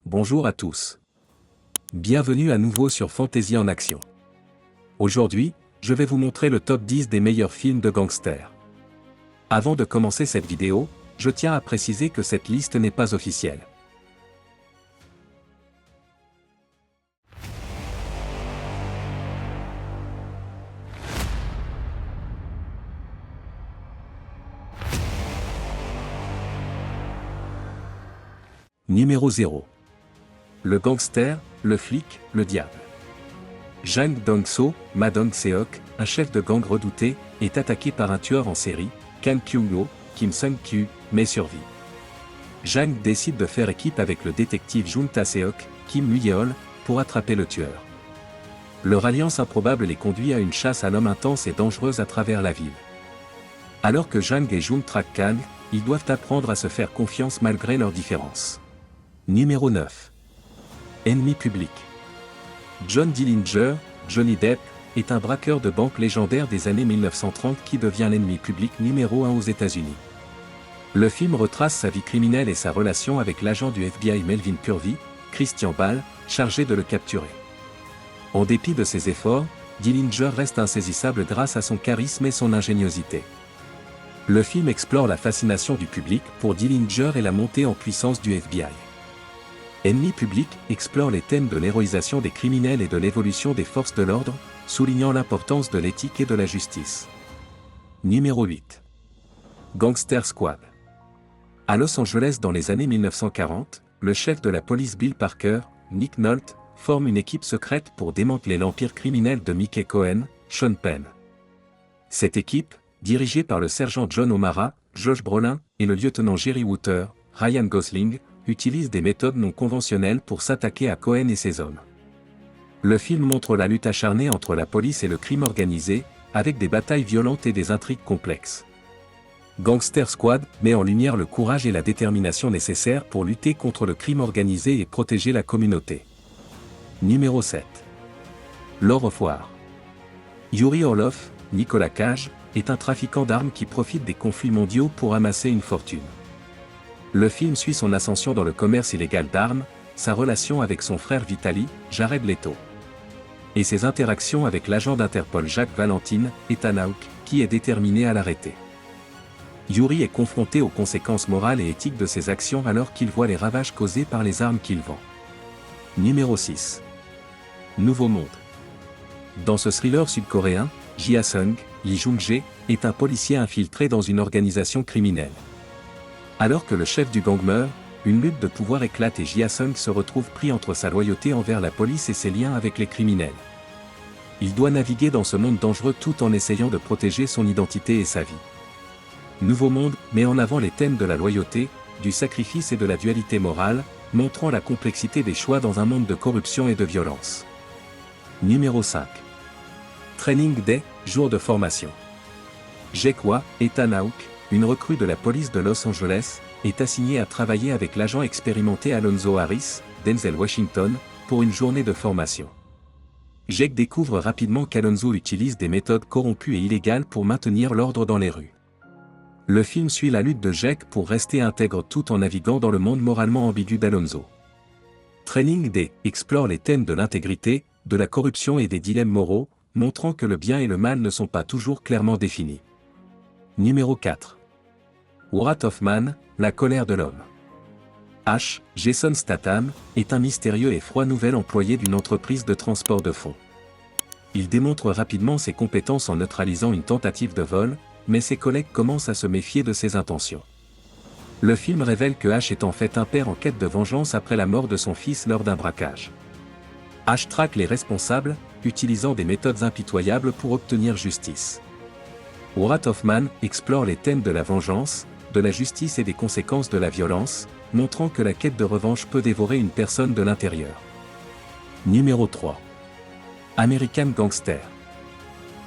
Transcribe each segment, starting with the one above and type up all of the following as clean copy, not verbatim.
Bonjour à tous. Bienvenue à nouveau sur Fantasy en Action. Aujourd'hui, je vais vous montrer le top 10 des meilleurs films de gangsters. Avant de commencer cette vidéo, je tiens à préciser que cette liste n'est pas officielle. Numéro 0. Le gangster, le flic, le diable. Jang Dong-so, Ma Dong-seok, un chef de gang redouté, est attaqué par un tueur en série, Kang Kyung-ho, Kim Sung-kyu, mais survit. Jang décide de faire équipe avec le détective Jun Ta-seok, Kim Mu-yeol, pour attraper le tueur. Leur alliance improbable les conduit à une chasse à l'homme intense et dangereuse à travers la ville. Alors que Jang et Jun traquent Kang, ils doivent apprendre à se faire confiance malgré leurs différences. Numéro 9. Ennemi public. John Dillinger, Johnny Depp, est un braqueur de banque légendaire des années 1930 qui devient l'ennemi public numéro 1 aux États-Unis. Le film retrace sa vie criminelle et sa relation avec l'agent du FBI Melvin Purvis, Christian Bale, chargé de le capturer. En dépit de ses efforts, Dillinger reste insaisissable grâce à son charisme et son ingéniosité. Le film explore la fascination du public pour Dillinger et la montée en puissance du FBI. Ennemi public explore les thèmes de l'héroïsation des criminels et de l'évolution des forces de l'ordre, soulignant l'importance de l'éthique et de la justice. Numéro 8. Gangster Squad. À Los Angeles dans les années 1940, le chef de la police Bill Parker, Nick Nolte, forme une équipe secrète pour démanteler l'empire criminel de Mickey Cohen, Sean Penn. Cette équipe, dirigée par le sergent John O'Mara, Josh Brolin, et le lieutenant Jerry Wouter, Ryan Gosling, utilise des méthodes non conventionnelles pour s'attaquer à Cohen et ses hommes. Le film montre la lutte acharnée entre la police et le crime organisé, avec des batailles violentes et des intrigues complexes. Gangster Squad met en lumière le courage et la détermination nécessaires pour lutter contre le crime organisé et protéger la communauté. Numéro 7. Lord of War. Yuri Orlov, Nicolas Cage, est un trafiquant d'armes qui profite des conflits mondiaux pour amasser une fortune. Le film suit son ascension dans le commerce illégal d'armes, sa relation avec son frère Vitaly, Jared Leto, et ses interactions avec l'agent d'Interpol Jacques Valentine, Ethan Hawke, qui est déterminé à l'arrêter. Yuri est confronté aux conséquences morales et éthiques de ses actions alors qu'il voit les ravages causés par les armes qu'il vend. Numéro 6. Nouveau Monde. Dans ce thriller sud-coréen, Jae-sung, Lee Jung-jae, est un policier infiltré dans une organisation criminelle. Alors que le chef du gang meurt, une lutte de pouvoir éclate et Jae-sung se retrouve pris entre sa loyauté envers la police et ses liens avec les criminels. Il doit naviguer dans ce monde dangereux tout en essayant de protéger son identité et sa vie. Nouveau Monde met en avant les thèmes de la loyauté, du sacrifice et de la dualité morale, montrant la complexité des choix dans un monde de corruption et de violence. Numéro 5. Training Day, jour de formation. Jae Kwon, Ethan Hawke, une recrue de la police de Los Angeles, est assignée à travailler avec l'agent expérimenté Alonzo Harris, Denzel Washington, pour une journée de formation. Jake découvre rapidement qu'Alonzo utilise des méthodes corrompues et illégales pour maintenir l'ordre dans les rues. Le film suit la lutte de Jake pour rester intègre tout en naviguant dans le monde moralement ambigu d'Alonzo. Training Day explore les thèmes de l'intégrité, de la corruption et des dilemmes moraux, montrant que le bien et le mal ne sont pas toujours clairement définis. Numéro 4. Wrath of Man, la colère de l'homme. Jason Statham, est un mystérieux et froid nouvel employé d'une entreprise de transport de fonds. Il démontre rapidement ses compétences en neutralisant une tentative de vol, mais ses collègues commencent à se méfier de ses intentions. Le film révèle que Ash est en fait un père en quête de vengeance après la mort de son fils lors d'un braquage. Ash traque les responsables, utilisant des méthodes impitoyables pour obtenir justice. Wrath of Man explore les thèmes de la vengeance, de la justice et des conséquences de la violence, montrant que la quête de revanche peut dévorer une personne de l'intérieur. Numéro 3. American Gangster.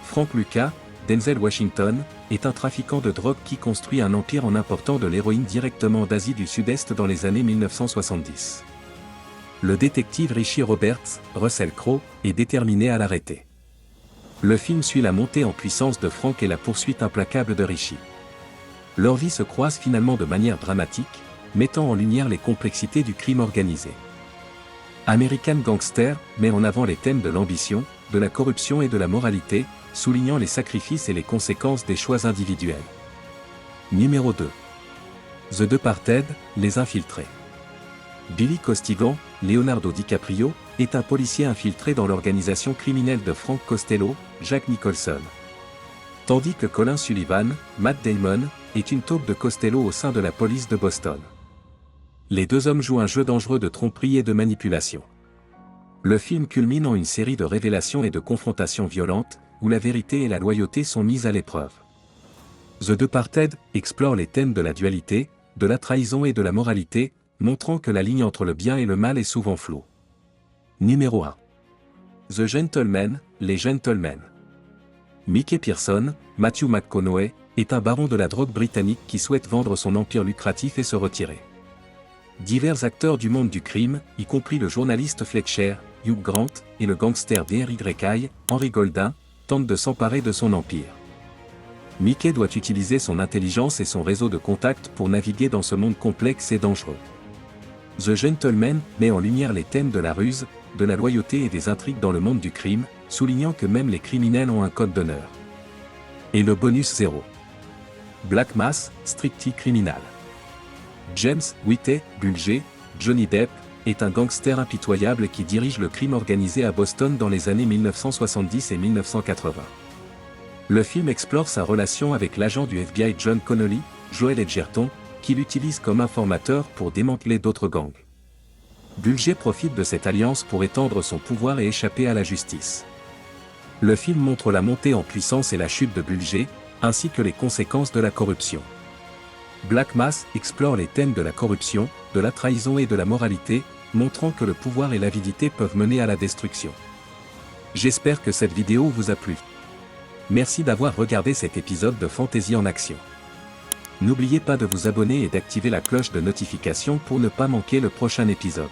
Frank Lucas, Denzel Washington, est un trafiquant de drogue qui construit un empire en important de l'héroïne directement d'Asie du Sud-Est dans les années 1970. Le détective Richie Roberts, Russell Crowe, est déterminé à l'arrêter. Le film suit la montée en puissance de Frank et la poursuite implacable de Richie. Leurs vies se croisent finalement de manière dramatique, mettant en lumière les complexités du crime organisé. American Gangster met en avant les thèmes de l'ambition, de la corruption et de la moralité, soulignant les sacrifices et les conséquences des choix individuels. Numéro 2. The Departed, Les Infiltrés. Billy Costigan, Leonardo DiCaprio, est un policier infiltré dans l'organisation criminelle de Frank Costello, Jack Nicholson. Tandis que Colin Sullivan, Matt Damon, est une taupe de Costello au sein de la police de Boston. Les deux hommes jouent un jeu dangereux de tromperie et de manipulation. Le film culmine en une série de révélations et de confrontations violentes, où la vérité et la loyauté sont mises à l'épreuve. The Departed explore les thèmes de la dualité, de la trahison et de la moralité, montrant que la ligne entre le bien et le mal est souvent floue. Numéro 1. The Gentlemen, Les Gentlemen. Mickey Pearson, Matthew McConaughey, est un baron de la drogue britannique qui souhaite vendre son empire lucratif et se retirer. Divers acteurs du monde du crime, y compris le journaliste Fletcher, Hugh Grant, et le gangster D.R.Y., Henry Goldin, tentent de s'emparer de son empire. Mickey doit utiliser son intelligence et son réseau de contacts pour naviguer dans ce monde complexe et dangereux. The Gentleman met en lumière les thèmes de la ruse, de la loyauté et des intrigues dans le monde du crime, soulignant que même les criminels ont un code d'honneur. Et le bonus 0. Black Mass, Strictly Criminal. James Whitey Bulger, Johnny Depp, est un gangster impitoyable qui dirige le crime organisé à Boston dans les années 1970 et 1980. Le film explore sa relation avec l'agent du FBI John Connolly, Joel Edgerton, qui l'utilise comme informateur pour démanteler d'autres gangs. Bulger profite de cette alliance pour étendre son pouvoir et échapper à la justice. Le film montre la montée en puissance et la chute de Bulger, ainsi que les conséquences de la corruption. Black Mass explore les thèmes de la corruption, de la trahison et de la moralité, montrant que le pouvoir et l'avidité peuvent mener à la destruction. J'espère que cette vidéo vous a plu. Merci d'avoir regardé cet épisode de Fantasy en Action. N'oubliez pas de vous abonner et d'activer la cloche de notification pour ne pas manquer le prochain épisode.